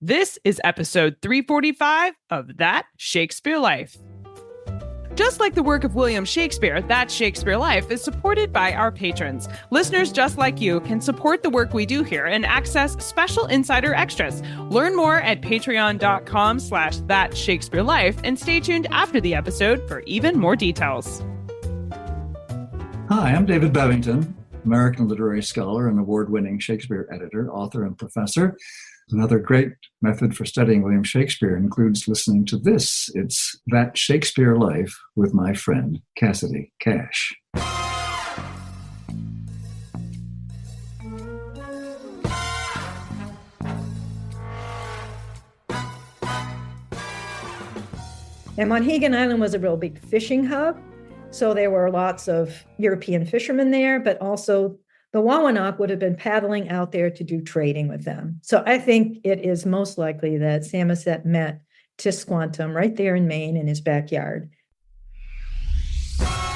This is episode 345 of That Shakespeare Life. Just like the work of William Shakespeare, That Shakespeare Life is supported by our patrons. Listeners just like you can support the work we do here and access special insider extras. Learn more at patreon.com/That Shakespeare Life and stay tuned after the episode for even more details. Hi, I'm David Bevington, American literary scholar and award-winning Shakespeare editor, author, and professor. Another great method for studying William Shakespeare includes listening to this. It's That Shakespeare Life with my friend, Cassidy Cash. And Monhegan Island was a real big fishing hub. So there were lots of European fishermen there, but also the Wawenock would have been paddling out there to do trading with them. So I think it is most likely that Samoset met Tisquantum right there in Maine in his backyard.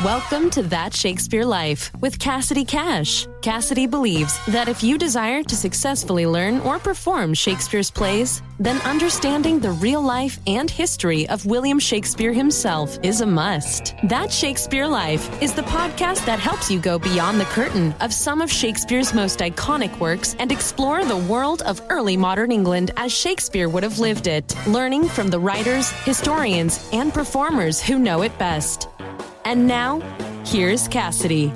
Welcome to That Shakespeare Life with Cassidy Cash. Cassidy believes that if you desire to successfully learn or perform Shakespeare's plays, then understanding the real life and history of William Shakespeare himself is a must. That Shakespeare Life is the podcast that helps you go beyond the curtain of some of Shakespeare's most iconic works and explore the world of early modern England as Shakespeare would have lived it, learning from the writers, historians, and performers who know it best. And now, here's Cassidy.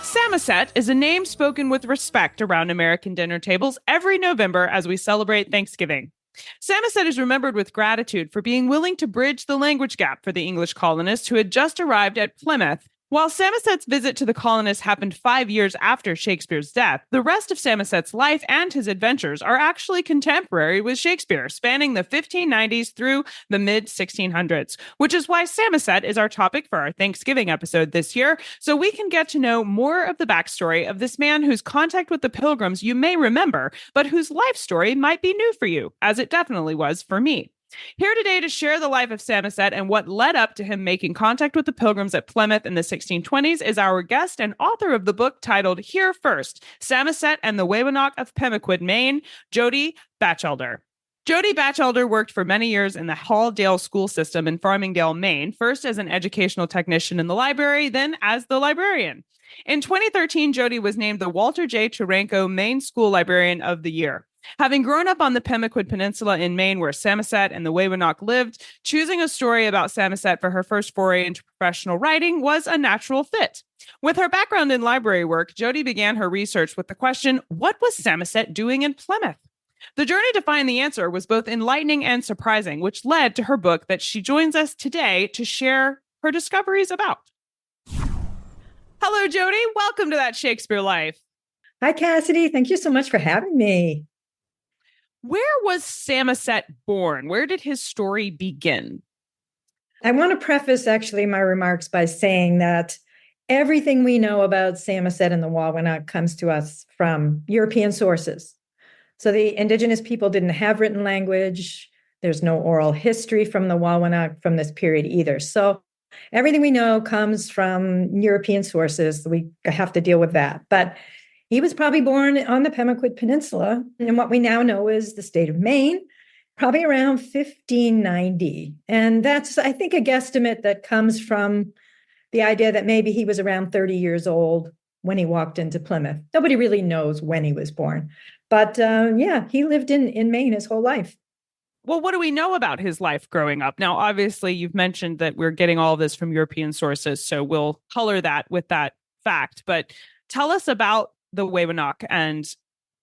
Samoset is a name spoken with respect around American dinner tables every November as we celebrate Thanksgiving. Samoset is remembered with gratitude for being willing to bridge the language gap for the English colonists who had just arrived at Plymouth. While Samoset's visit to the colonists happened 5 years after Shakespeare's death, the rest of Samoset's life and his adventures are actually contemporary with Shakespeare, spanning the 1590s through the mid-1600s, which is why Samoset is our topic for our Thanksgiving episode this year, so we can get to know more of the backstory of this man whose contact with the Pilgrims you may remember, but whose life story might be new for you, as it definitely was for me. Here today to share the life of Samoset and what led up to him making contact with the Pilgrims at Plymouth in the 1620s is our guest and author of the book titled Here First, Samoset and the Wawenock of Pemaquid, Maine, Jody Bacheldor. Jody Bacheldor worked for many years in the Halldale school system in Farmingdale, Maine, first as an educational technician in the library, then as the librarian. In 2013, Jody was named the Walter J. Turanko Maine School Librarian of the Year. Having grown up on the Pemaquid Peninsula in Maine where Samoset and the Wawenock lived, choosing a story about Samoset for her first foray into professional writing was a natural fit. With her background in library work, Jody began her research with the question, what was Samoset doing in Plymouth? The journey to find the answer was both enlightening and surprising, which led to her book that she joins us today to share her discoveries about. Hello, Jody. Welcome to That Shakespeare Life. Hi, Cassidy. Thank you so much for having me. Where was Samoset born? Where did his story begin? I want to preface actually my remarks by saying that everything we know about Samoset and the Wawenock comes to us from European sources. So the indigenous people didn't have written language. There's no oral history from the Wawenock from this period either. So everything we know comes from European sources. We have to deal with that. But he was probably born on the Pemaquid Peninsula, and what we now know is the state of Maine, probably around 1590. And that's, I think, a guesstimate that comes from the idea that maybe he was around 30 years old when he walked into Plymouth. Nobody really knows when he was born. But he lived in Maine his whole life. Well, what do we know about his life growing up? Now, obviously, you've mentioned that we're getting all this from European sources, so we'll color that with that fact. But tell us about the Wawenock and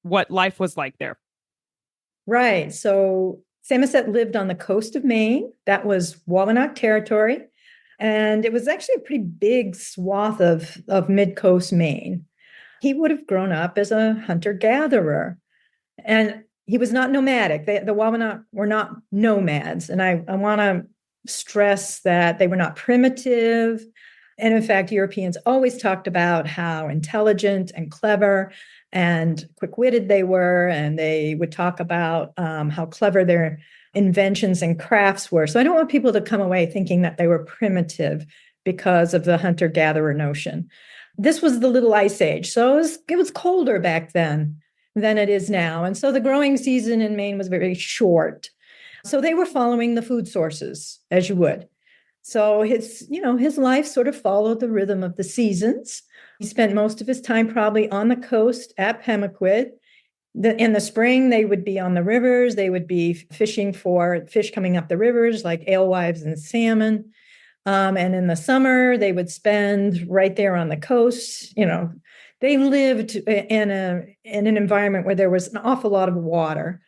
what life was like there. Right. So Samoset lived on the coast of Maine. That was Wawenock territory. And it was actually a pretty big swath of mid-coast Maine. He would have grown up as a hunter-gatherer. And he was not nomadic. The Wawenock were not nomads. And I want to stress that they were not primitive. And in fact, Europeans always talked about how intelligent and clever and quick-witted they were. And they would talk about how clever their inventions and crafts were. So I don't want people to come away thinking that they were primitive because of the hunter-gatherer notion. This was the Little Ice Age. So it was colder back then. than it is now. And so the growing season in Maine was very short. So they were following the food sources, as you would. So his life sort of followed the rhythm of the seasons. He spent most of his time probably on the coast at Pemaquid. In the spring, they would be on the rivers. They would be fishing for fish coming up the rivers, like alewives and salmon. And in the summer, they would spend right there on the coast. They lived in an environment where there was an awful lot of water.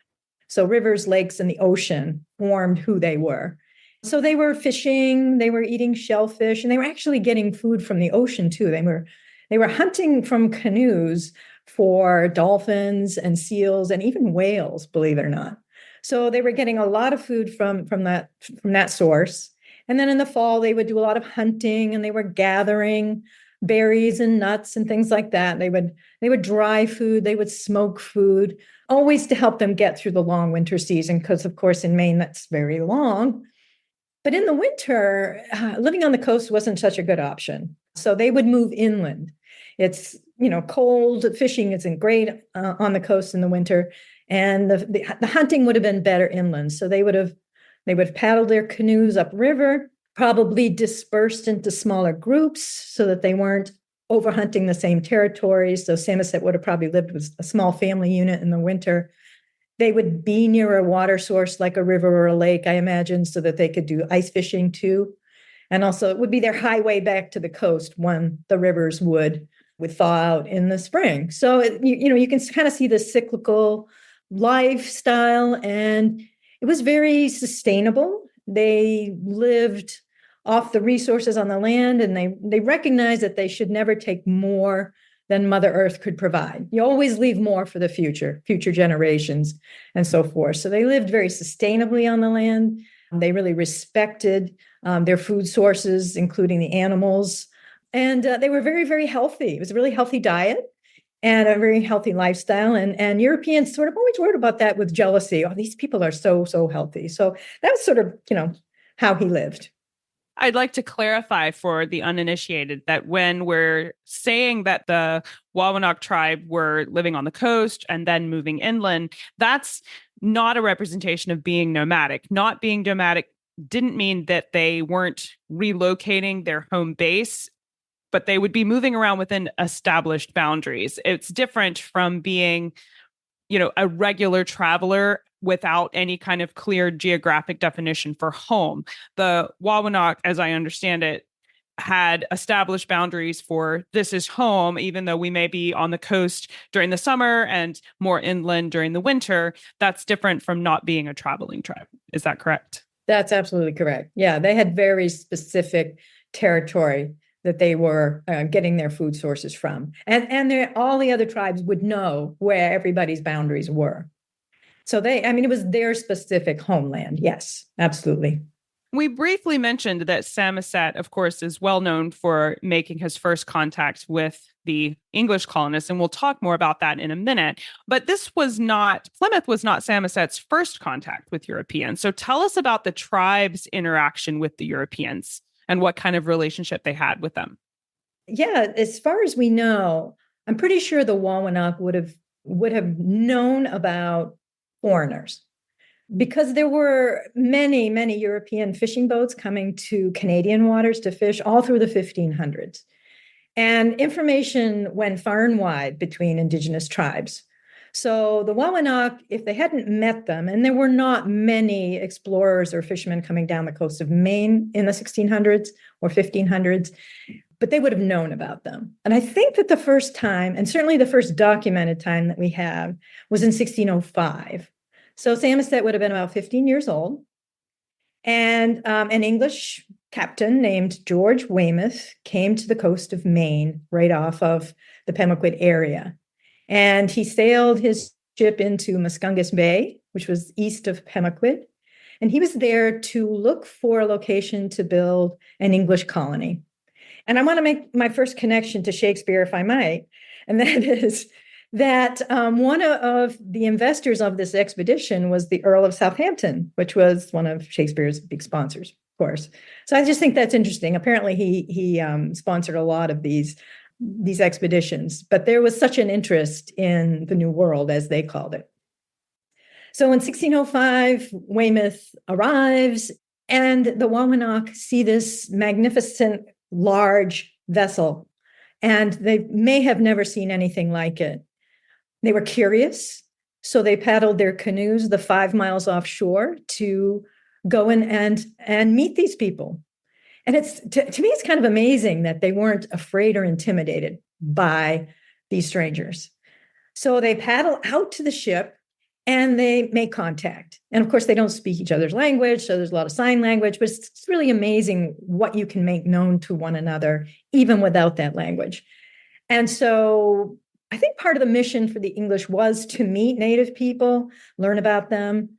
So rivers, lakes, and the ocean formed who they were. So they were fishing, they were eating shellfish, and they were actually getting food from the ocean too. They were hunting from canoes for dolphins and seals and even whales, believe it or not. So they were getting a lot of food from that source. And then in the fall, they would do a lot of hunting, and they were gathering berries and nuts and things like that. They would dry food, they would smoke food, always to help them get through the long winter season, because of course in Maine that's very long. But in the winter, living on the coast wasn't such a good option. So they would move inland. It's, cold, fishing isn't great on the coast in the winter. And the hunting would have been better inland. So they would have paddled their canoes upriver, probably dispersed into smaller groups so that they weren't overhunting the same territories. So Samoset would have probably lived with a small family unit in the winter. They would be near a water source like a river or a lake, I imagine, so that they could do ice fishing too. And also it would be their highway back to the coast when the rivers would thaw out in the spring. So, you can kind of see the cyclical lifestyle, and it was very sustainable. They lived off the resources on the land, and they recognized that they should never take more than Mother Earth could provide. You always leave more for the future generations, and so forth. So they lived very sustainably on the land. They really respected their food sources, including the animals. And they were very, very healthy. It was a really healthy diet and a very healthy lifestyle. And Europeans sort of always worried about that with jealousy. Oh, these people are so, so healthy. So that was sort of, how he lived. I'd like to clarify for the uninitiated that when we're saying that the Wawenock tribe were living on the coast and then moving inland, that's not a representation of being nomadic. Not being nomadic didn't mean that they weren't relocating their home base, but they would be moving around within established boundaries. It's different from being, a regular traveler without any kind of clear geographic definition for home. The Wawenock, as I understand it, had established boundaries for this is home, even though we may be on the coast during the summer and more inland during the winter. That's different from not being a traveling tribe. Is that correct? That's absolutely correct. Yeah, they had very specific territory that they were getting their food sources from. And all the other tribes would know where everybody's boundaries were. So it was their specific homeland. Yes, absolutely. We briefly mentioned that Samoset, of course, is well known for making his first contact with the English colonists, and we'll talk more about that in a minute. But Plymouth was not Samoset's first contact with Europeans. So tell us about the tribe's interaction with the Europeans and what kind of relationship they had with them. Yeah, as far as we know, I'm pretty sure the Wawenock would have known about foreigners, because there were many, many European fishing boats coming to Canadian waters to fish all through the 1500s. And information went far and wide between Indigenous tribes. So the Wawenock, if they hadn't met them, and there were not many explorers or fishermen coming down the coast of Maine in the 1600s or 1500s, but they would have known about them. And I think that the first time, and certainly the first documented time that we have, was in 1605. So Samoset would have been about 15 years old. And an English captain named George Weymouth came to the coast of Maine, right off of the Pemaquid area. And he sailed his ship into Muscongas Bay, which was east of Pemaquid. And he was there to look for a location to build an English colony. And I want to make my first connection to Shakespeare, if I might. And that is that one of the investors of this expedition was the Earl of Southampton, which was one of Shakespeare's big sponsors, of course. So I just think that's interesting. Apparently, he sponsored a lot of these these expeditions, but there was such an interest in the New World, as they called it. So in 1605, Weymouth arrives, and the Wawenock see this magnificent, large vessel, and they may have never seen anything like it. They were curious, so they paddled their canoes the 5 miles offshore to go in and meet these people. And it's to me, it's kind of amazing that they weren't afraid or intimidated by these strangers. So they paddle out to the ship and they make contact. And of course, they don't speak each other's language, so there's a lot of sign language, but it's really amazing what you can make known to one another, even without that language. And so I think part of the mission for the English was to meet Native people, learn about them.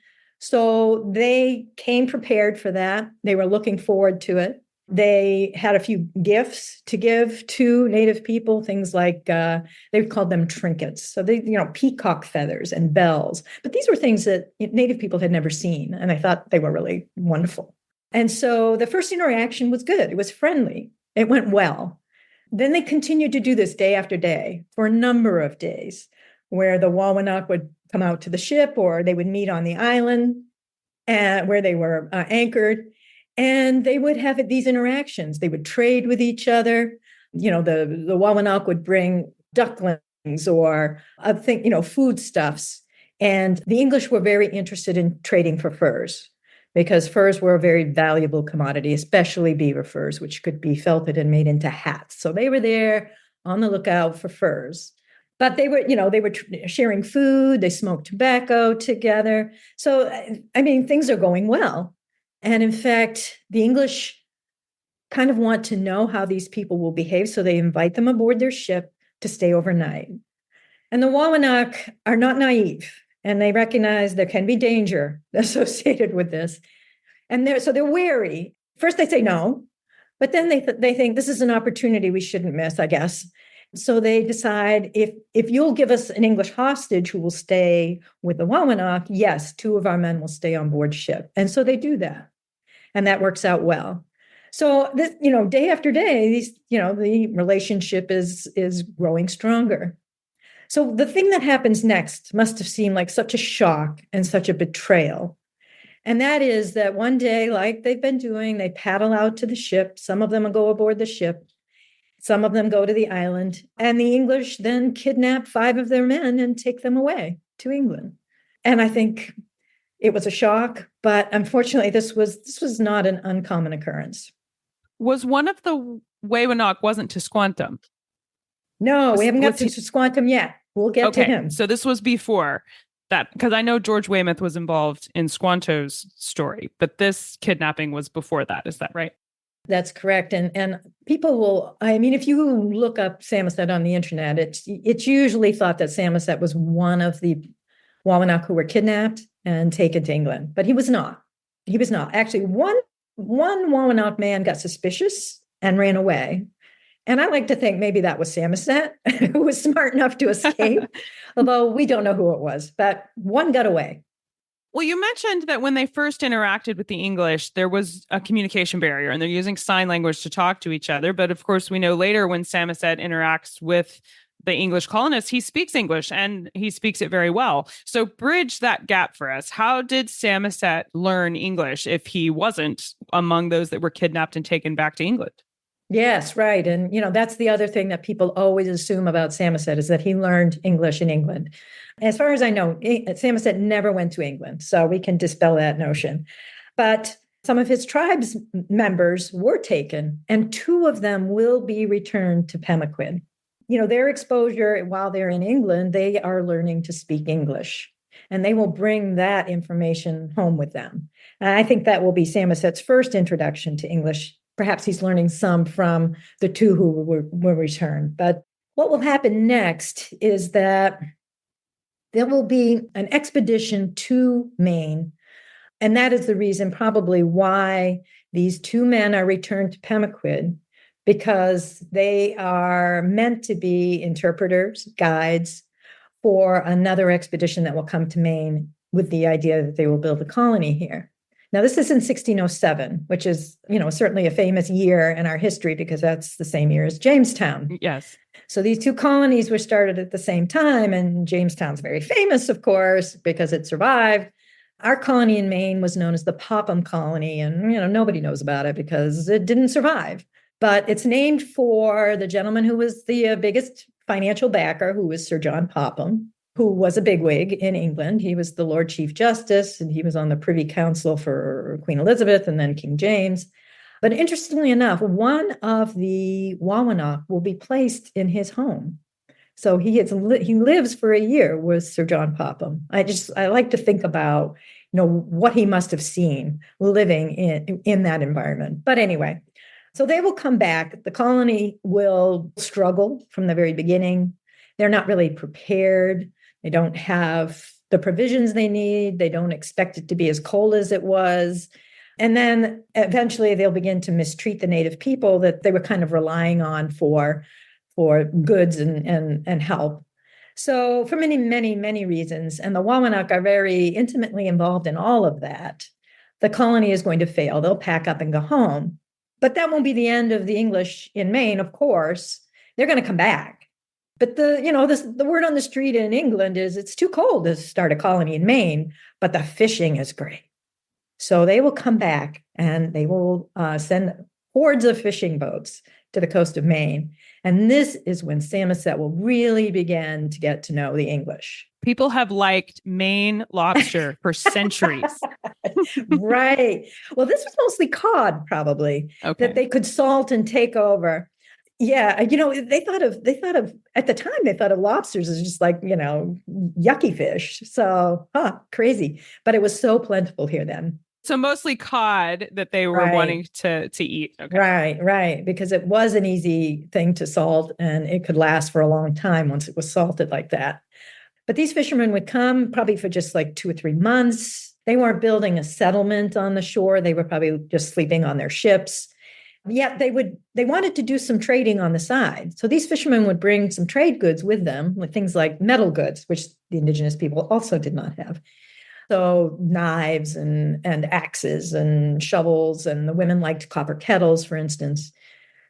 So they came prepared for that. They were looking forward to it. They had a few gifts to give to Native people, things like they called them trinkets. So they, peacock feathers and bells. But these were things that Native people had never seen, and I thought they were really wonderful. And so the first interaction was good. It was friendly. It went well. Then they continued to do this day after day for a number of days, where the Wawenock would come out to the ship, or they would meet on the island where they were anchored. And they would have these interactions. They would trade with each other. The Wawenock would bring ducklings or foodstuffs. And the English were very interested in trading for furs, because furs were a very valuable commodity, especially beaver furs, which could be felted and made into hats. So they were there on the lookout for furs. But they were sharing food. They smoked tobacco together. So, things are going well. And in fact, the English kind of want to know how these people will behave, so they invite them aboard their ship to stay overnight. And the Wawenock are not naive, and they recognize there can be danger associated with this. And they're wary. First, they say no, but then they think this is an opportunity we shouldn't miss, I guess. So they decide, if you'll give us an English hostage who will stay with the Wawenock, yes, 2 of our men will stay on board ship. And so they do that. And that works out well. So this, day after day, the relationship is growing stronger. So the thing that happens next must have seemed like such a shock and such a betrayal. And that is that one day, like they've been doing, they paddle out to the ship. Some of them will go aboard the ship. Some of them go to the island, and the English then kidnap 5 of their men and take them away to England. And I think it was a shock, but unfortunately, this was not an uncommon occurrence. Was one of the Wawenock wasn't Tisquantum? No, we haven't got to Tisquantum yet. We'll get to him. So this was before that, because I know George Weymouth was involved in Squanto's story, but this kidnapping was before that. Is that right? That's correct. And people will, if you look up Samoset on the internet, it's usually thought that Samoset was one of the Wawenock who were kidnapped and taken to England, but he was not. He was not. Actually, one Wawenock man got suspicious and ran away. And I like to think maybe that was Samoset, who was smart enough to escape, although we don't know who it was, but one got away. Well, you mentioned that when they first interacted with the English, there was a communication barrier and they're using sign language to talk to each other. But of course, we know later when Samoset interacts with the English colonists, he speaks English and he speaks it very well. So bridge that gap for us. How did Samoset learn English if he wasn't among those that were kidnapped and taken back to England? Yes, right. And, that's the other thing that people always assume about Samoset is that he learned English in England. As far as I know, Samoset never went to England, so we can dispel that notion. But some of his tribe's members were taken, and 2 of them will be returned to Pemaquid. Their exposure while they're in England, they are learning to speak English, and they will bring that information home with them. And I think that will be Samoset's first introduction to English. Perhaps he's learning some from the 2 who were returned. But what will happen next is that there will be an expedition to Maine. And that is the reason probably why these 2 men are returned to Pemaquid, because they are meant to be interpreters, guides for another expedition that will come to Maine with the idea that they will build a colony here. Now, this is in 1607, which is, certainly a famous year in our history because that's the same year as Jamestown. Yes. So these two colonies were started at the same time, and Jamestown's very famous, of course, because it survived. Our colony in Maine was known as the Popham Colony, and nobody knows about it because it didn't survive. But it's named for the gentleman who was the biggest financial backer, who was Sir John Popham, who was a bigwig in England. He was the Lord Chief Justice, and he was on the Privy Council for Queen Elizabeth and then King James. But interestingly enough, one of the Wawenock will be placed in his home. So he lives for a year with Sir John Popham. I like to think about, what he must have seen living in that environment. But anyway, so they will come back. The colony will struggle from the very beginning. They're not really prepared. They don't have the provisions they need. They don't expect it to be as cold as it was. And then eventually they'll begin to mistreat the native people that they were kind of relying on for goods and help. So for many, many, many reasons, and the Wawenock are very intimately involved in all of that, the colony is going to fail. They'll pack up and go home. But that won't be the end of the English in Maine, of course. They're going to come back. But the word on the street in England is it's too cold to start a colony in Maine, but the fishing is great. So they will come back and they will send hordes of fishing boats to the coast of Maine. And this is when Samoset will really begin to get to know the English. People have liked Maine lobster for centuries. Right. Well, this was mostly cod, probably, that they could salt and take over. Yeah, they thought of at the time they thought of lobsters as just like, yucky fish. So, crazy. But it was so plentiful here then. So mostly cod that they were wanting to eat. Okay. Right. Because it was an easy thing to salt and it could last for a long time once it was salted like that. But these fishermen would come probably for just like 2 or 3 months. They weren't building a settlement on the shore. They were probably just sleeping on their ships. Yet they wanted to do some trading on the side. So these fishermen would bring some trade goods with them, with things like metal goods, which the indigenous people also did not have. So knives and axes and shovels, and the women liked copper kettles, for instance.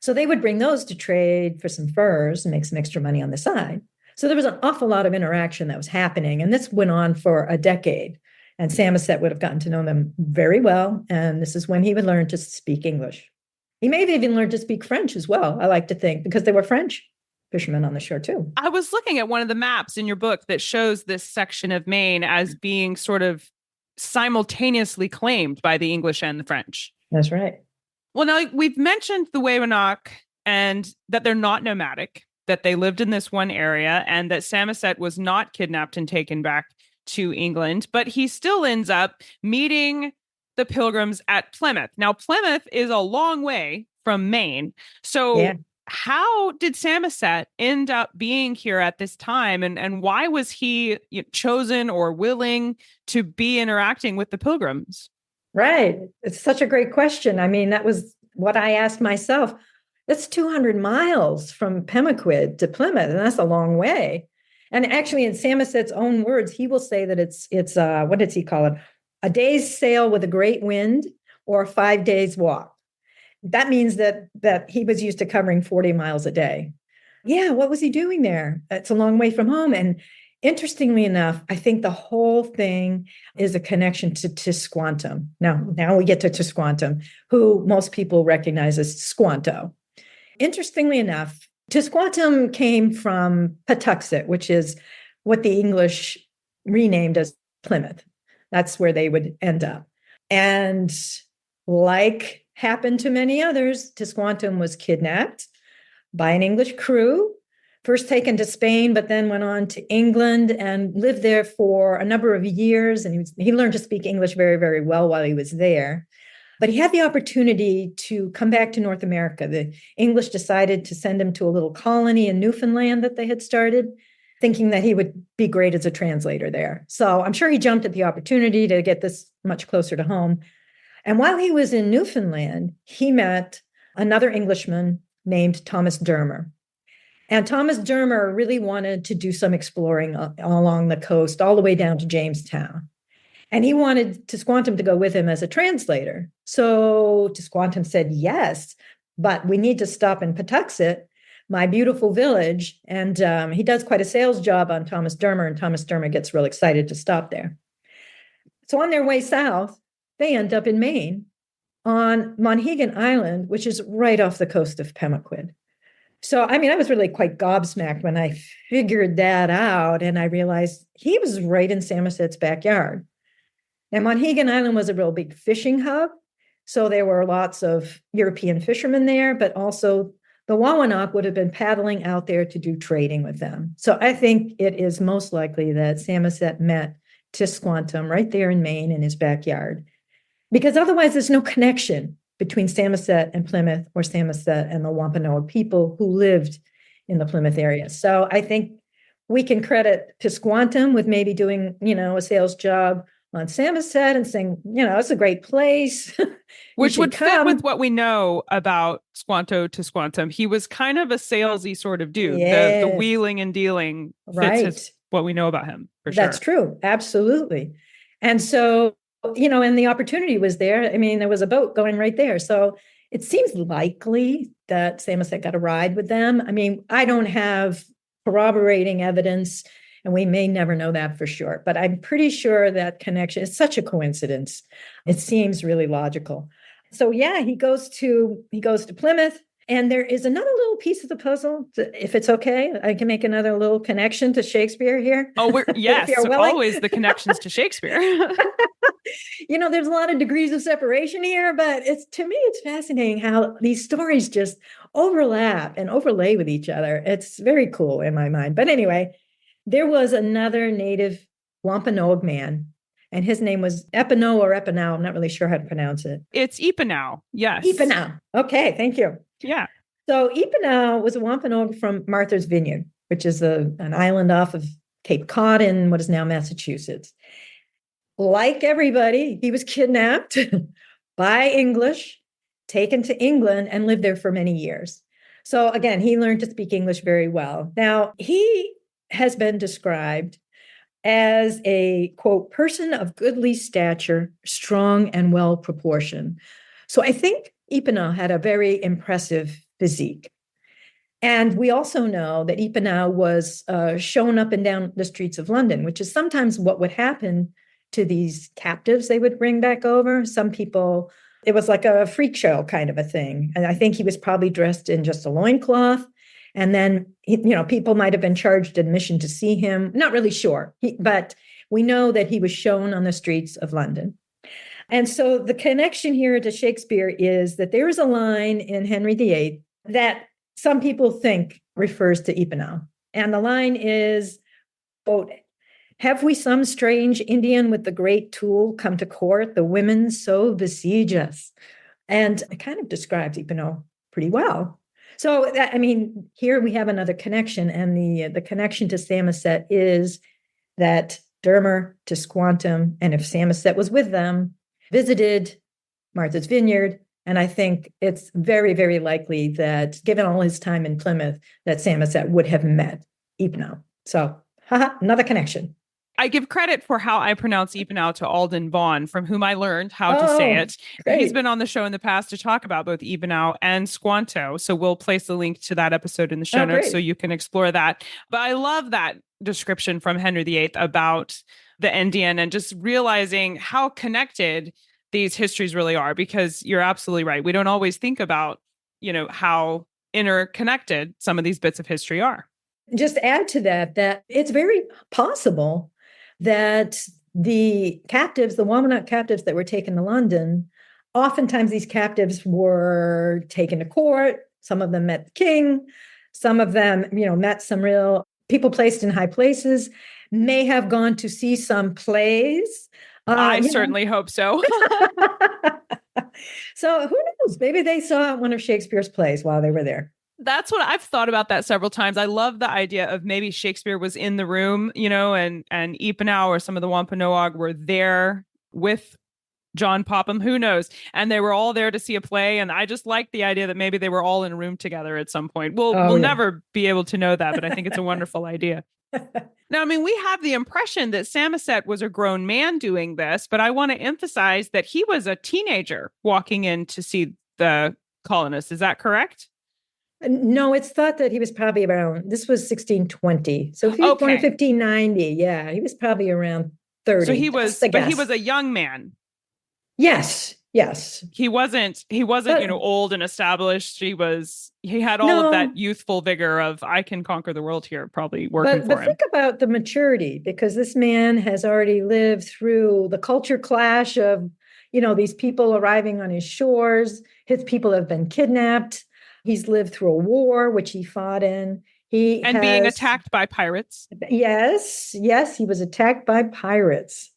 So they would bring those to trade for some furs and make some extra money on the side. So there was an awful lot of interaction that was happening. And this went on for a decade. And Samoset would have gotten to know them very well. And this is when he would learn to speak English. He may have even learned to speak French as well, I like to think, because they were French fishermen on the shore too. I was looking at one of the maps in your book that shows this section of Maine as being sort of simultaneously claimed by the English and the French. That's right. Well, now we've mentioned the Wawenock and that they're not nomadic, that they lived in this one area, and that Samoset was not kidnapped and taken back to England, but he still ends up meeting the Pilgrims at Plymouth. Now, Plymouth is a long way from Maine. So how did Samoset end up being here at this time? And why was he chosen or willing to be interacting with the Pilgrims? Right. It's such a great question. I mean, that was what I asked myself. That's 200 miles from Pemaquid to Plymouth, and that's a long way. And actually, in Samoset's own words, he will say that it's what does he call it? A day's sail with a great wind or a 5 days walk. That means that he was used to covering 40 miles a day. Yeah, what was he doing there? It's a long way from home. And interestingly enough, I think the whole thing is a connection to Tisquantum. Now we get to Tisquantum, who most people recognize as Squanto. Interestingly enough, Tisquantum came from Patuxet, which is what the English renamed as Plymouth. That's where they would end up. And like happened to many others, Tisquantum was kidnapped by an English crew, first taken to Spain, but then went on to England and lived there for a number of years. And he learned to speak English very, very well while he was there. But he had the opportunity to come back to North America. The English decided to send him to a little colony in Newfoundland that they had started, thinking that he would be great as a translator there. So I'm sure he jumped at the opportunity to get this much closer to home. And while he was in Newfoundland, he met another Englishman named Thomas Dermer. And Thomas Dermer really wanted to do some exploring along the coast, all the way down to Jamestown. And he wanted Tisquantum to go with him as a translator. So Tisquantum said, yes, but we need to stop in Patuxet, my beautiful village. And he does quite a sales job on Thomas Dermer, and Thomas Dermer gets real excited to stop there. So on their way south, they end up in Maine on Monhegan Island, which is right off the coast of Pemaquid. So, I mean, I was really quite gobsmacked when I figured that out, and I realized he was right in Samoset's backyard. And Monhegan Island was a real big fishing hub. So there were lots of European fishermen there, but also the Wawenock would have been paddling out there to do trading with them. So I think it is most likely that Samoset met Tisquantum right there in Maine in his backyard, because otherwise there's no connection between Samoset and Plymouth, or Samoset and the Wampanoag people who lived in the Plymouth area. So I think we can credit Tisquantum with maybe doing, a sales job on Samoset and saying, it's a great place. Which would fit with what we know about Squanto Tisquantum. He was kind of a salesy sort of dude. Yes. The wheeling and dealing fits right. what we know about him, for sure. That's true. Absolutely. And so, and the opportunity was there. I mean, there was a boat going right there. So it seems likely that Samoset got a ride with them. I mean, I don't have corroborating evidence, and we may never know that for sure, but I'm pretty sure that connection is such a coincidence. It seems really logical. So yeah, he goes to Plymouth, and there is another little piece of the puzzle. If it's okay, I can make another little connection to Shakespeare here. Oh, yes, always the connections to Shakespeare. There's a lot of degrees of separation here, but to me, it's fascinating how these stories just overlap and overlay with each other. It's very cool in my mind. But anyway, there was another native Wampanoag man, and his name was Epinow or Epinow. I'm not really sure how to pronounce it. It's Epinow. Yes. Epinow. Okay, thank you. Yeah. So Epinow was a Wampanoag from Martha's Vineyard, which is an island off of Cape Cod in what is now Massachusetts. Like everybody, he was kidnapped by English, taken to England, and lived there for many years. So again, he learned to speak English very well. Now, he has been described as a, quote, person of goodly stature, strong and well proportioned. So I think Epinow had a very impressive physique. And we also know that Epinow was shown up and down the streets of London, which is sometimes what would happen to these captives they would bring back over. Some people, it was like a freak show kind of a thing. And I think he was probably dressed in just a loincloth. And then, people might have been charged admission to see him. Not really sure, but we know that he was shown on the streets of London. And so the connection here to Shakespeare is that there is a line in Henry VIII that some people think refers to Epinow. And the line is, quote, "Have we some strange Indian with the great tool come to court? The women so besiege us." And it kind of describes Epinow pretty well. So, here we have another connection, and the connection to Samoset is that Dermer, Tisquantum, and if Samoset was with them, visited Martha's Vineyard. And I think it's very, very likely that, given all his time in Plymouth, that Samoset would have met Epinow. So, another connection. I give credit for how I pronounce Epinow to Alden Vaughn, from whom I learned how to say it. Great. He's been on the show in the past to talk about both Epinow and Squanto. So we'll place the link to that episode in the show notes so you can explore that. But I love that description from Henry VIII about the Indian and just realizing how connected these histories really are, because you're absolutely right. We don't always think about, how interconnected some of these bits of history are. Just add to that it's very possible that the Wawenock captives that were taken to London, oftentimes these captives were taken to court. Some of them met the king. Some of them, met some real people placed in high places, may have gone to see some plays. I certainly hope so. So who knows? Maybe they saw one of Shakespeare's plays while they were there. That's what I've thought about that several times. I love the idea of maybe Shakespeare was in the room, and Epinow or some of the Wampanoag were there with John Popham, who knows? And they were all there to see a play. And I just like the idea that maybe they were all in a room together at some point. We'll never be able to know that, but I think it's a wonderful idea. Now, I mean, we have the impression that Samoset was a grown man doing this, but I want to emphasize that he was a teenager walking in to see the colonists. Is that correct? No, it's thought that he was probably around, this was 1620. So if he was born in Okay. 1590, yeah, he was probably around 30. So he That's was, the but he guess. was a young man. Yes, yes. He wasn't, But- old and established. He had all of No, that youthful vigor of, I can conquer the world here, probably working but for him. think about the maturity, because this man has already lived through the culture clash of, these people arriving on his shores. His people have been kidnapped. He's lived through a war, which he fought in. And being attacked by pirates. Yes, he was attacked by pirates.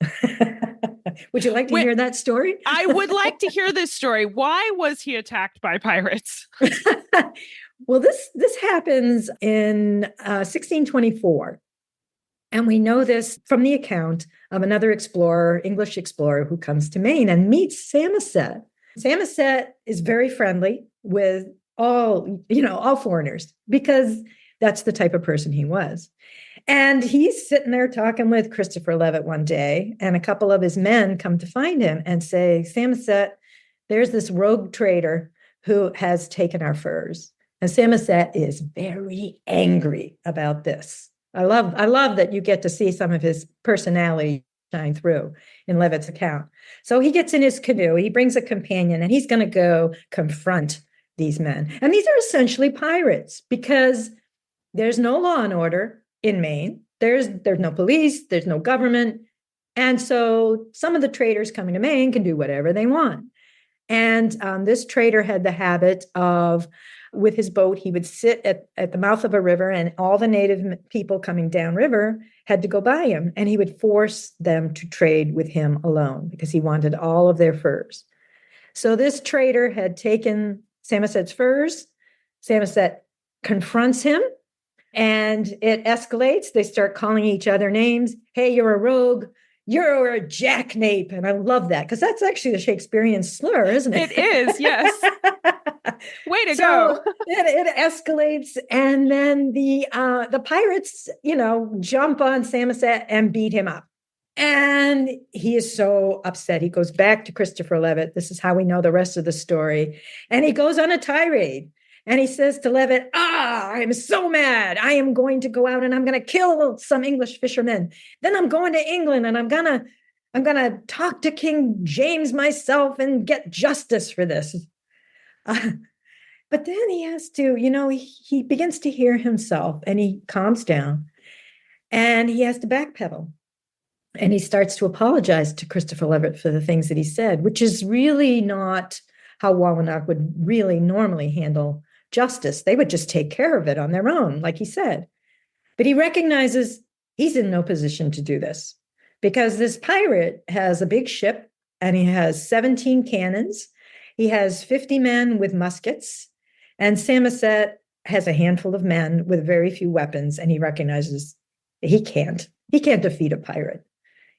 Would you like to hear that story? I would like to hear this story. Why was he attacked by pirates? Well, this happens in 1624. And we know this from the account of another explorer, English explorer, who comes to Maine and meets Samoset. Samoset is very friendly with all foreigners, because that's the type of person he was. And he's sitting there talking with Christopher Levitt one day, and a couple of his men come to find him and say, Samoset, there's this rogue trader who has taken our furs. And Samoset is very angry about this. I love that you get to see some of his personality shine through in Levitt's account. So he gets in his canoe, he brings a companion, and he's going to go confront these men. And these are essentially pirates, because there's no law and order in Maine. There's no police, there's no government. And so some of the traders coming to Maine can do whatever they want. And this trader had the habit of, with his boat, he would sit at the mouth of a river, and all the native people coming downriver had to go by him, and he would force them to trade with him alone because he wanted all of their furs. So this trader had taken Samoset's furs. Samoset confronts him, and it escalates. They start calling each other names. Hey, you're a rogue. You're a jackknape. And I love that, because that's actually the Shakespearean slur, isn't it? It is, yes. Way to So go. it escalates. And then the pirates, jump on Samoset and beat him up. And he is so upset. He goes back to Christopher Levitt. This is how we know the rest of the story. And he goes on a tirade. And he says to Levitt, I'm so mad. I am going to go out and I'm going to kill some English fishermen. Then I'm going to England and I'm going to talk to King James myself and get justice for this. But then he has to, he begins to hear himself, and he calms down, and he has to backpedal. And he starts to apologize to Christopher Levitt for the things that he said, which is really not how Wawenock would really normally handle justice. They would just take care of it on their own, like he said. But he recognizes he's in no position to do this, because this pirate has a big ship, and he has 17 cannons. He has 50 men with muskets, and Samoset has a handful of men with very few weapons, and he recognizes he can't defeat a pirate.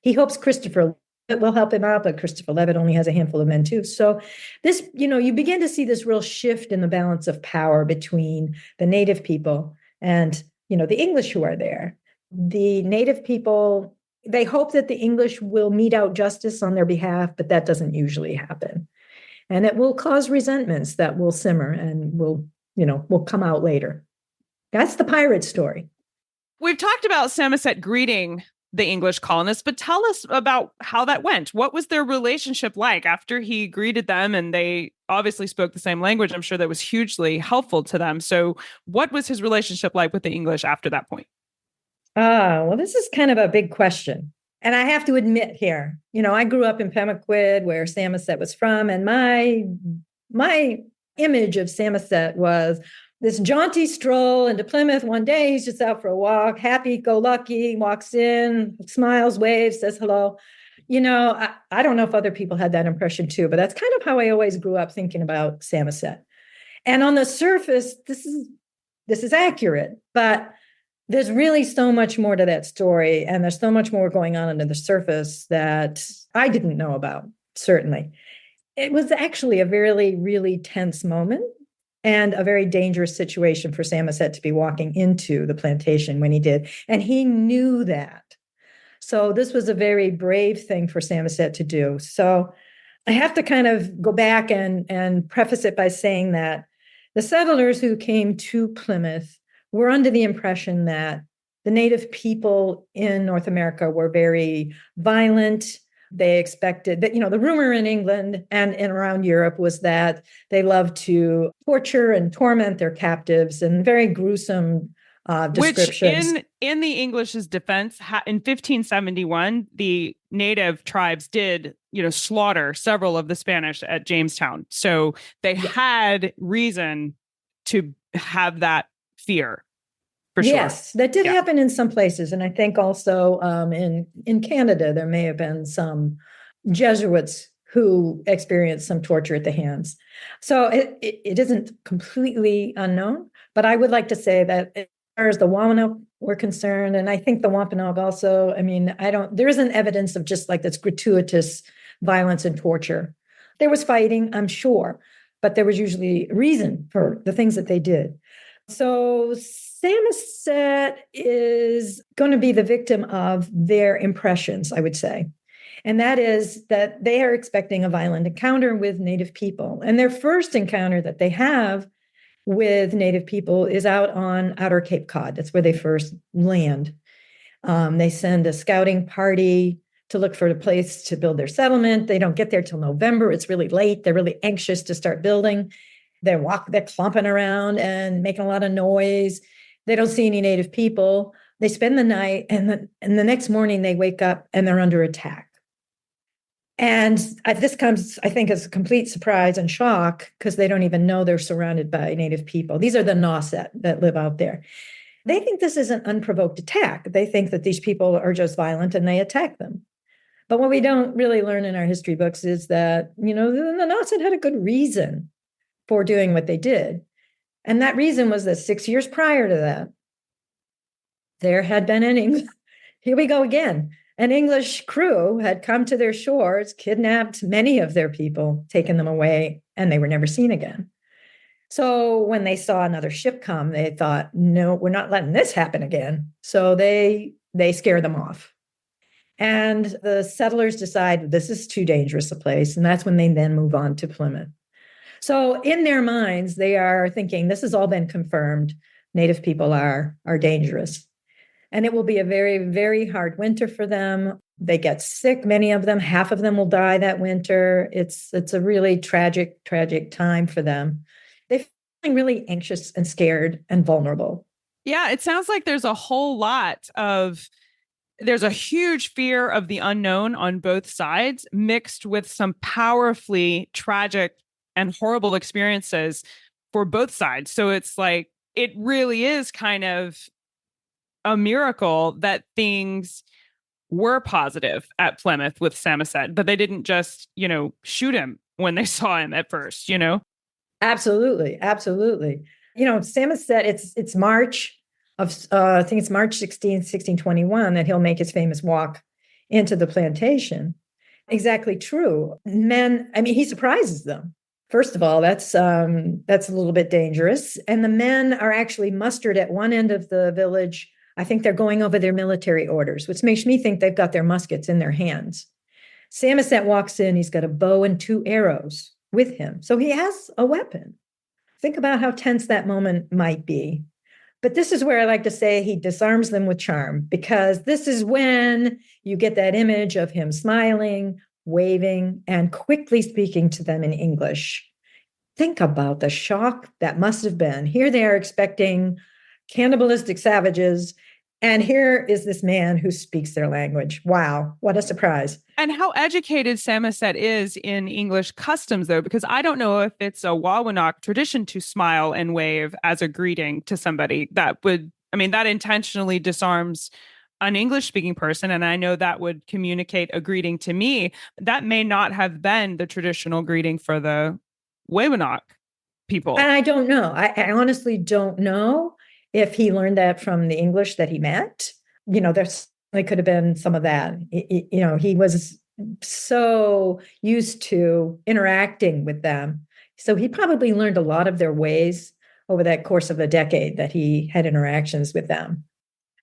He hopes Christopher Levitt will help him out, but Christopher Levitt only has a handful of men too. So this, you begin to see this real shift in the balance of power between the native people and, the English who are there. The native people, they hope that the English will mete out justice on their behalf, but that doesn't usually happen. And it will cause resentments that will simmer and will come out later. That's the pirate story. We've talked about Samoset greeting the English colonists, but tell us about how that went. What was their relationship like after he greeted them? And they obviously spoke the same language. I'm sure that was hugely helpful to them. So what was his relationship like with the English after that point? Well, this is kind of a big question. And I have to admit here, I grew up in Pemaquid, where Samoset was from, and my image of Samoset was this jaunty stroll into Plymouth. One day, he's just out for a walk, happy-go-lucky, walks in, smiles, waves, says hello. I don't know if other people had that impression too, but that's kind of how I always grew up thinking about Samoset. And on the surface, this is accurate, but there's really so much more to that story, and there's so much more going on under the surface that I didn't know about, certainly. It was actually a really, really tense moment. and a very dangerous situation for Samoset to be walking into the plantation when he did. And he knew that. So this was a very brave thing for Samoset to do. So I have to kind of go back and preface it by saying that the settlers who came to Plymouth were under the impression that the native people in North America were very violent. They expected that, the rumor in England and around Europe was that they loved to torture and torment their captives, and very gruesome descriptions. Which in the English's defense, in 1571, the native tribes did, slaughter several of the Spanish at Jamestown. So they had reason to have that fear. For sure. Yes, that did happen in some places. And I think also in Canada, there may have been some Jesuits who experienced some torture at the hands. So it isn't completely unknown, but I would like to say that as far as the Wawenock were concerned, and I think the Wampanoag also, there isn't evidence of just like this gratuitous violence and torture. There was fighting, I'm sure, but there was usually reason for the things that they did. So Samoset is going to be the victim of their impressions, I would say. And that is that they are expecting a violent encounter with Native people. And their first encounter that they have with Native people is out on Outer Cape Cod. That's where they first land. They send a scouting party to look for a place to build their settlement. They don't get there till November. It's really late. They're really anxious to start building. They're clumping around and making a lot of noise. They don't see any Native people. They spend the night, and the next morning they wake up and they're under attack. And this comes, I think, as a complete surprise and shock, because they don't even know they're surrounded by Native people. These are the Nauset that live out there. They think this is an unprovoked attack. They think that these people are just violent and they attack them. But what we don't really learn in our history books is that, the Nauset had a good reason for doing what they did. And that reason was that 6 years prior to that, there had been here we go again, an English crew had come to their shores, kidnapped many of their people, taken them away, and they were never seen again. So when they saw another ship come, they thought, no, we're not letting this happen again. So they scare them off. And the settlers decide this is too dangerous a place. And that's when they then move on to Plymouth. So in their minds, they are thinking, this has all been confirmed. Native people are dangerous. And it will be a very, very hard winter for them. They get sick, many of them, half of them will die that winter. It's a really tragic time for them. They're feeling really anxious and scared and vulnerable. Yeah, it sounds like there's a huge fear of the unknown on both sides, mixed with some powerfully tragic and horrible experiences for both sides. So it's like, it really is kind of a miracle that things were positive at Plymouth with Samoset, but they didn't just, shoot him when they saw him at first, Absolutely. Samoset, it's March of, I think it's March 16th, 1621, that he'll make his famous walk into the plantation. Exactly true. He surprises them. First of all, that's a little bit dangerous. And the men are actually mustered at one end of the village. I think they're going over their military orders, which makes me think they've got their muskets in their hands. Samoset walks in. He's got a bow and 2 arrows with him. So he has a weapon. Think about how tense that moment might be. But this is where I like to say he disarms them with charm, because this is when you get that image of him smiling, waving, and quickly speaking to them in English. Think about the shock that must have been. Here they are expecting cannibalistic savages, and here is this man who speaks their language. Wow, what a surprise. And how educated Samoset is in English customs, though, because I don't know if it's a Wawenock tradition to smile and wave as a greeting to somebody. That intentionally disarms an English-speaking person, and I know that would communicate a greeting to me. That may not have been the traditional greeting for the Wawenock people. And I don't know. I honestly don't know if he learned that from the English that he met. There could have been some of that. He was so used to interacting with them. So he probably learned a lot of their ways over that course of a decade that he had interactions with them.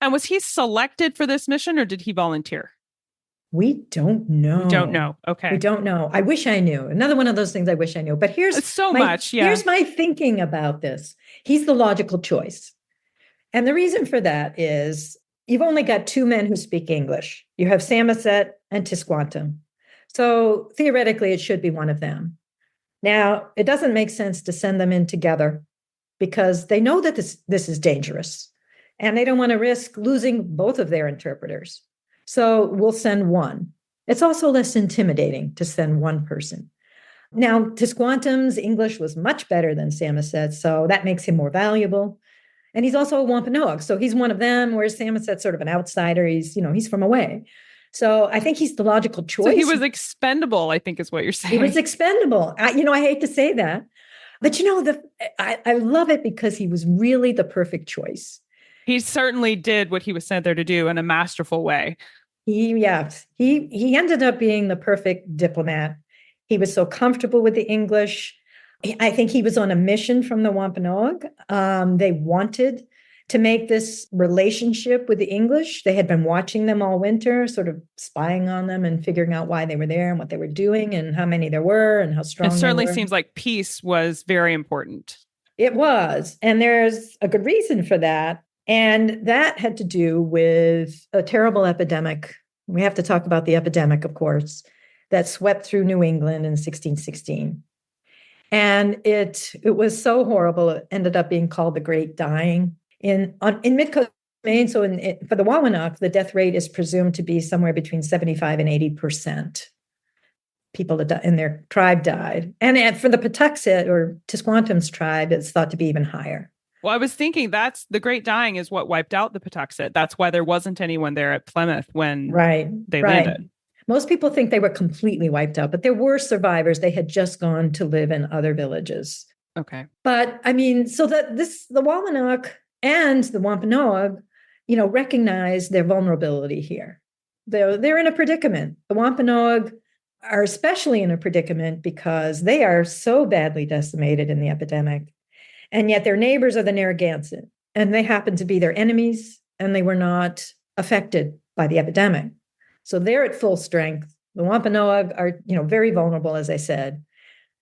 And was he selected for this mission or did he volunteer? We don't know. We don't know. Okay. We don't know. I wish I knew. Another one of those things I wish I knew. But here's so much. Yeah. Here's my thinking about this. He's the logical choice. And the reason for that is you've only got two men who speak English. You have Samoset and Tisquantum. So theoretically, it should be one of them. Now, it doesn't make sense to send them in together because they know that this is dangerous and they don't want to risk losing both of their interpreters. So we'll send one. It's also less intimidating to send one person. Now, Tisquantum's English was much better than Samoset, so that makes him more valuable. And he's also a Wampanoag, so he's one of them, whereas Samoset's sort of an outsider. He's from away. So I think he's the logical choice. So he was expendable, I think is what you're saying. He was expendable. I hate to say that, but I love it because he was really the perfect choice. He certainly did what he was sent there to do in a masterful way. He ended up being the perfect diplomat. He was so comfortable with the English. I think he was on a mission from the Wampanoag. They wanted to make this relationship with the English. They had been watching them all winter, sort of spying on them and figuring out why they were there and what they were doing and how many there were and how strong they were. It certainly seems like peace was very important. It was. And there's a good reason for that. And that had to do with a terrible epidemic. We have to talk about the epidemic, of course, that swept through New England in 1616. And it was so horrible, it ended up being called the Great Dying. In mid-coast Maine, so for the Wawenock, the death rate is presumed to be somewhere between 75 and 80%. People in their tribe died. And for the Patuxet or Tisquantum's tribe, it's thought to be even higher. Well, I was thinking that's the Great Dying is what wiped out the Patuxet. That's why there wasn't anyone there at Plymouth when they landed. Most people think they were completely wiped out, but there were survivors. They had just gone to live in other villages. Okay. But I mean, so that the Wawenock and the Wampanoag, recognize their vulnerability here. They're in a predicament. The Wampanoag are especially in a predicament because they are so badly decimated in the epidemic. And yet their neighbors are the Narragansett, and they happen to be their enemies, and they were not affected by the epidemic. So they're at full strength. The Wampanoag are, very vulnerable, as I said.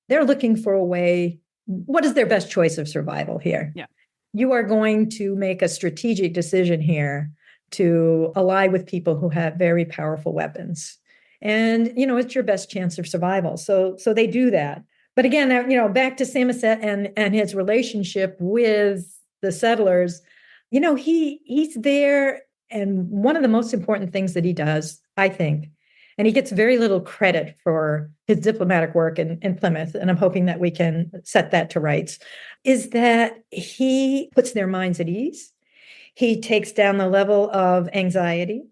They're looking for a way. What is their best choice of survival here? Yeah. You are going to make a strategic decision here to ally with people who have very powerful weapons. And, it's your best chance of survival. So they do that. But again, back to Samoset and his relationship with the settlers, he's there. And one of the most important things that he does, I think, and he gets very little credit for his diplomatic work in Plymouth, and I'm hoping that we can set that to rights, is that he puts their minds at ease. He takes down the level of anxiety.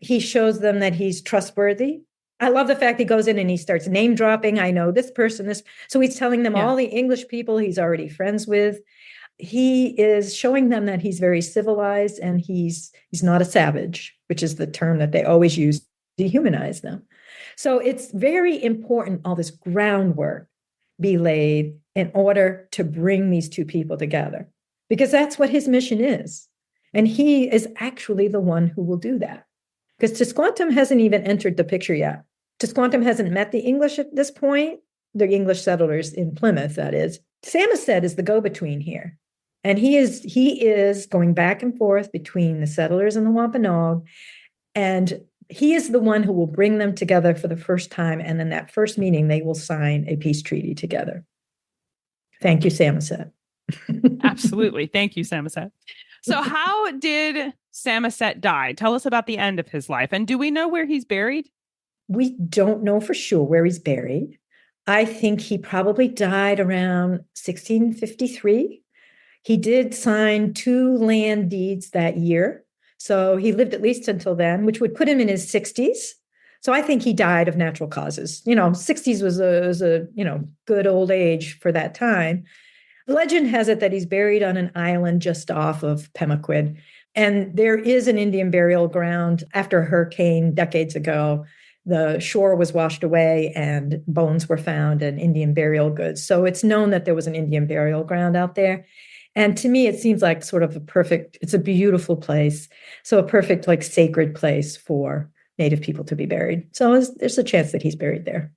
He shows them that he's trustworthy. I love the fact he goes in and he starts name dropping. I know this person, this. So he's telling them all the English people he's already friends with. He is showing them that he's very civilized and he's not a savage, which is the term that they always use to dehumanize them. So it's very important all this groundwork be laid in order to bring these two people together, because that's what his mission is. And he is actually the one who will do that, because Tisquantum hasn't even entered the picture yet. Tisquantum hasn't met the English at this point, the English settlers in Plymouth, that is. Samoset is the go-between here. And he is going back and forth between the settlers and the Wampanoag. And he is the one who will bring them together for the first time. And in that first meeting, they will sign a peace treaty together. Thank you, Samoset. Absolutely. Thank you, Samoset. So how did Samoset die? Tell us about the end of his life. And do we know where he's buried? We don't know for sure where he's buried. I think he probably died around 1653. He did sign 2 land deeds that year. So he lived at least until then, which would put him in his 60s. So I think he died of natural causes. 60s was a good old age for that time. The legend has it that he's buried on an island just off of Pemaquid. And there is an Indian burial ground after a hurricane decades ago the shore was washed away and bones were found and Indian burial goods. So it's known that there was an Indian burial ground out there. And to me, it seems like sort of it's a beautiful place. So a perfect, like, sacred place for Native people to be buried. So there's a chance that he's buried there.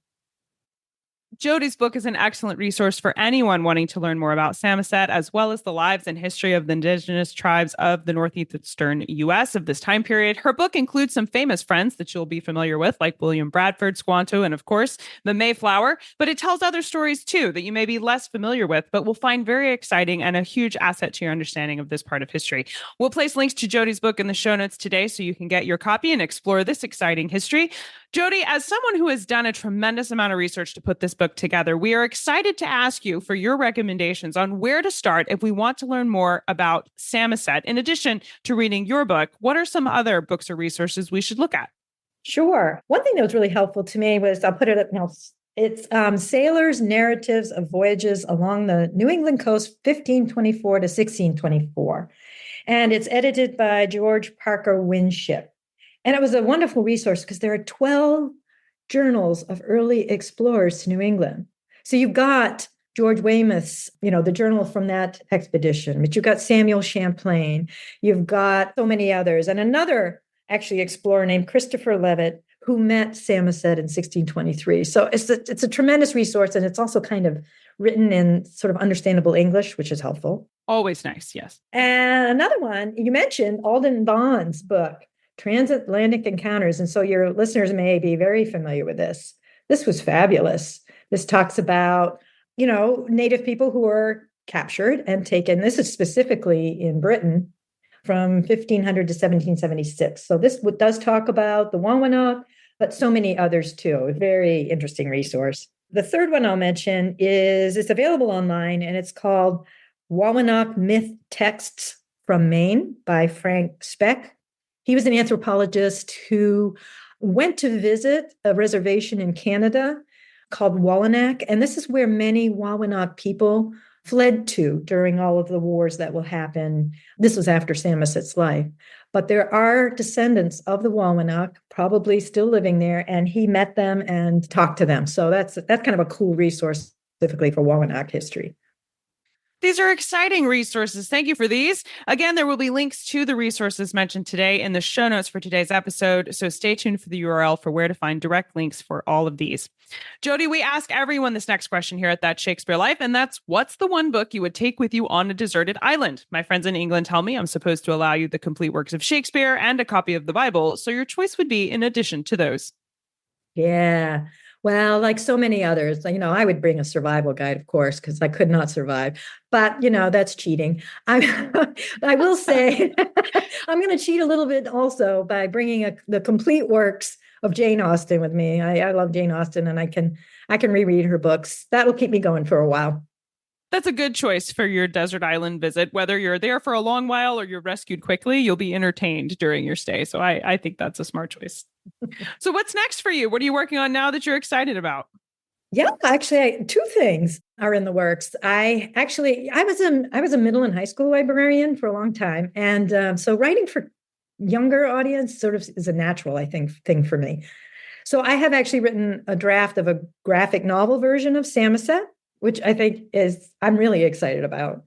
Jody's book is an excellent resource for anyone wanting to learn more about Samoset, as well as the lives and history of the indigenous tribes of the northeastern U.S. of this time period. Her book includes some famous friends that you'll be familiar with, like William Bradford, Squanto, and of course, the Mayflower. But it tells other stories, too, that you may be less familiar with, but will find very exciting and a huge asset to your understanding of this part of history. We'll place links to Jody's book in the show notes today so you can get your copy and explore this exciting history. Jody, as someone who has done a tremendous amount of research to put this book together, we are excited to ask you for your recommendations on where to start if we want to learn more about Samoset. In addition to reading your book, what are some other books or resources we should look at? Sure. One thing that was really helpful to me was, I'll put it up now, it's Sailors' Narratives of Voyages Along the New England Coast, 1524 to 1624. And it's edited by George Parker Winship. And it was a wonderful resource because there are 12 journals of early explorers to New England. So you've got George Weymouth's, the journal from that expedition, but you've got Samuel Champlain, you've got so many others, and another actually explorer named Christopher Leavitt, who met Samoset in 1623. So it's a tremendous resource, and it's also kind of written in sort of understandable English, which is helpful. Always nice, yes. And another one, you mentioned Alden Bond's book, Transatlantic Encounters. And so your listeners may be very familiar with this. This was fabulous. This talks about, Native people who were captured and taken. This is specifically in Britain from 1500 to 1776. So this does talk about the Wawenock, but so many others too. A very interesting resource. The third one I'll mention it's available online, and it's called Wawenock Myth Texts from Maine by Frank Speck. He was an anthropologist who went to visit a reservation in Canada called Wawenock. And this is where many Wawenock people fled to during all of the wars that will happen. This was after Samoset's life. But there are descendants of the Wawenock probably still living there, and he met them and talked to them. So that's kind of a cool resource specifically for Wawenock history. These are exciting resources. Thank you for these. Again, there will be links to the resources mentioned today in the show notes for today's episode. So stay tuned for the URL for where to find direct links for all of these. Jody, we ask everyone this next question here at That Shakespeare Life, and that's, what's the one book you would take with you on a deserted island? My friends in England tell me I'm supposed to allow you the complete works of Shakespeare and a copy of the Bible. So your choice would be in addition to those. Yeah. Well, like so many others, I would bring a survival guide, of course, because I could not survive. But, that's cheating. I will say I'm going to cheat a little bit also by bringing the complete works of Jane Austen with me. I love Jane Austen, and I can reread her books. That'll keep me going for a while. That's a good choice for your desert island visit. Whether you're there for a long while or you're rescued quickly, you'll be entertained during your stay. So I think that's a smart choice. So what's next for you? What are you working on now that you're excited about? Yeah, actually, two things are in the works. I was a middle and high school librarian for a long time. And so writing for younger audience sort of is a natural, I think, thing for me. So I have actually written a draft of a graphic novel version of Samoset, which I think I'm really excited about.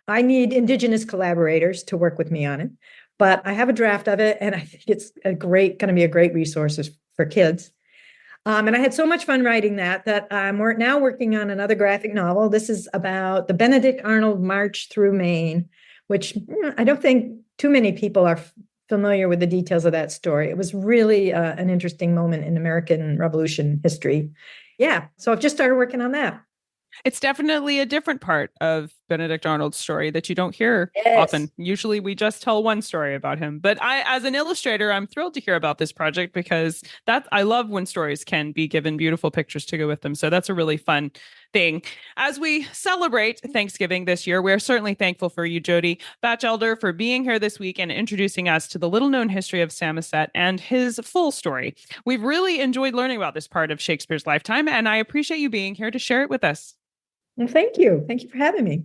I need Indigenous collaborators to work with me on it, but I have a draft of it, and I think it's going to be a great resource for kids. And I had so much fun writing that I'm now working on another graphic novel. This is about the Benedict Arnold March through Maine, which I don't think too many people are familiar with the details of that story. It was really an interesting moment in American Revolution history. Yeah, so I've just started working on that. It's definitely a different part of Benedict Arnold's story that you don't hear often. Usually we just tell one story about him. But as an illustrator, I'm thrilled to hear about this project because I love when stories can be given beautiful pictures to go with them. So that's a really fun thing. As we celebrate Thanksgiving this year, we're certainly thankful for you, Jody Bacheldor, for being here this week and introducing us to the little-known history of Samoset and his full story. We've really enjoyed learning about this part of Shakespeare's lifetime, and I appreciate you being here to share it with us. Well, thank you. Thank you for having me.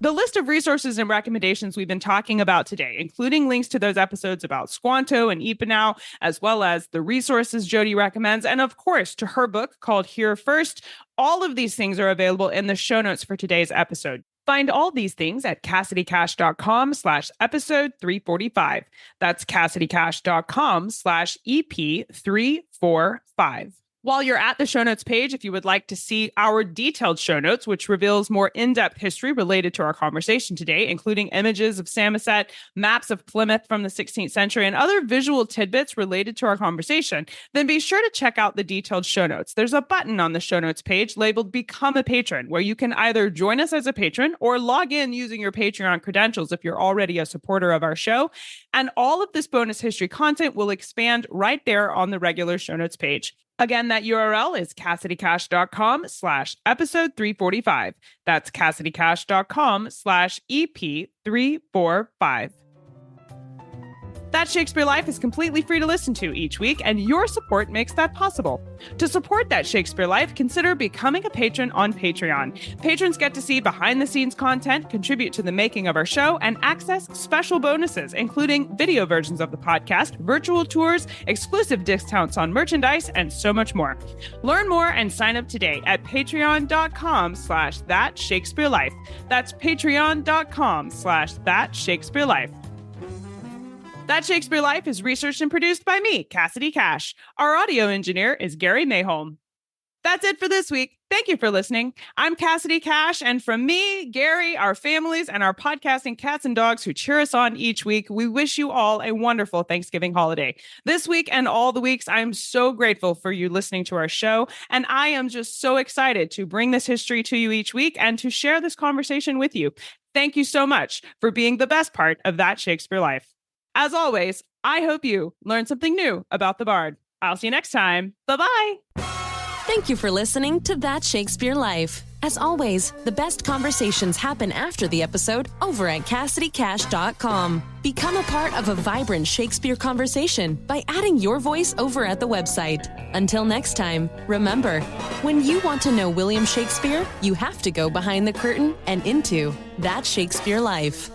The list of resources and recommendations we've been talking about today, including links to those episodes about Squanto and Ipanau, as well as the resources Jody recommends, and of course, to her book called Here First. All of these things are available in the show notes for today's episode. Find all these things at CassidyCash.com/episode 345. That's CassidyCash.com/EP345. While you're at the show notes page, if you would like to see our detailed show notes, which reveals more in-depth history related to our conversation today, including images of Samoset, maps of Plymouth from the 16th century, and other visual tidbits related to our conversation, then be sure to check out the detailed show notes. There's a button on the show notes page labeled Become a Patron, where you can either join us as a patron or log in using your Patreon credentials if you're already a supporter of our show. And all of this bonus history content will expand right there on the regular show notes page. Again, that URL is CassidyCash.com/episode 345. That's CassidyCash.com/EP345. That Shakespeare Life is completely free to listen to each week, and your support makes that possible. To support That Shakespeare Life, consider becoming a patron on Patreon. Patrons get to see behind-the-scenes content, contribute to the making of our show, and access special bonuses, including video versions of the podcast, virtual tours, exclusive discounts on merchandise, and so much more. Learn more and sign up today at patreon.com/thatshakespearelife. That's patreon.com/thatshakespearelife. That Shakespeare Life is researched and produced by me, Cassidy Cash. Our audio engineer is Gary Mayholm. That's it for this week. Thank you for listening. I'm Cassidy Cash, and from me, Gary, our families, and our podcasting cats and dogs who cheer us on each week, we wish you all a wonderful Thanksgiving holiday. This week and all the weeks, I'm so grateful for you listening to our show, and I am just so excited to bring this history to you each week and to share this conversation with you. Thank you so much for being the best part of That Shakespeare Life. As always, I hope you learned something new about the Bard. I'll see you next time. Bye-bye. Thank you for listening to That Shakespeare Life. As always, the best conversations happen after the episode over at CassidyCash.com. Become a part of a vibrant Shakespeare conversation by adding your voice over at the website. Until next time, remember, when you want to know William Shakespeare, you have to go behind the curtain and into That Shakespeare Life.